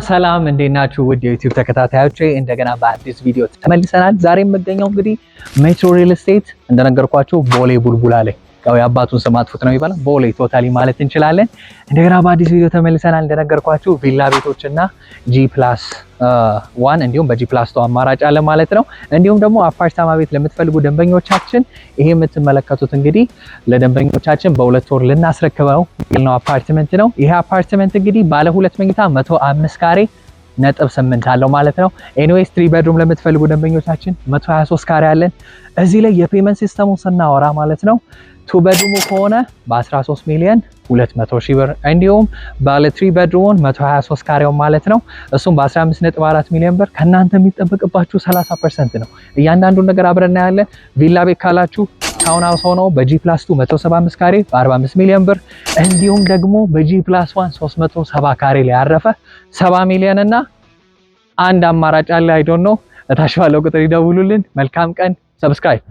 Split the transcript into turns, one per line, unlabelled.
ሰላም እንዴት ናችሁ? ውድ የዩቲዩብ ተከታታዮቼ እንደገና በአዲስ ቪዲዮ ተመልሰናል። ዛሬ የምገኘው እንግዲህ ሜትሮ ሪል ስቴት እንደነገርኳችሁ ቦሌ ቡልቡላ ላይ ያው የአባቱን ስም አጥፉት ነው የሚባለው ቦሌ ቶታሊ ማለት እንችላለን። እንደገና በአዲስ ቪዲዮ ተመልሰናል። እንደነገርኳችሁ ቪላ ቤቶችና G+1 እንዲሁም በG+2 አማራጭ አለ ማለት ነው። እንዲሁም ደግሞ አፓርታማ ቤት ለምትፈልጉ ደንበኞቻችን ይሄ የምትመለከቱት እንግዲህ ለደንበኞቻችን በሁለት ወር ልናስረክበው ነው አፓርትመንት ነው። ይሄ አፓርትመንት እንግዲህ ባለ 2 መኝታ 105 ካሬ ነጥብ 8 አለው ማለት ነው። ኤኒዌይስ 3 ቤድሩም ለምትፈልጉ ደንበኞቻችን 123 ካሬ አለን። እዚህ ላይ የፔመንት ሲስተሙን ስናወራ ማለት ነው 2 ቤድሩም ከሆነ በ13 ሚሊዮን 200 ሺህ ብር እንዲሁም ባለ 3 ቤድሩም 123 ካሬው ማለት ነው እሱም በ15.4 ሚሊዮን ብር ከናንተ የሚጠበቅባችሁ 30% ነው። እያንዳንዱን ነገር አብረን እናያለን። ቪላ ቤት ካላችሁ ታውን ሃውስ ሆኖ በG+2 175 ካሬ በ45 ሚሊዮን ብር እንዲሁም ደግሞ በG+1 370 ካሬ ላይ ያረፈ 70 ሚሊዮን እና አንድ አማራጭ አለ። አይ ዶንት ኖ እታች ባለው ቁጥር ይደውሉልን። መልካም ቀን። ሰብስክራይብ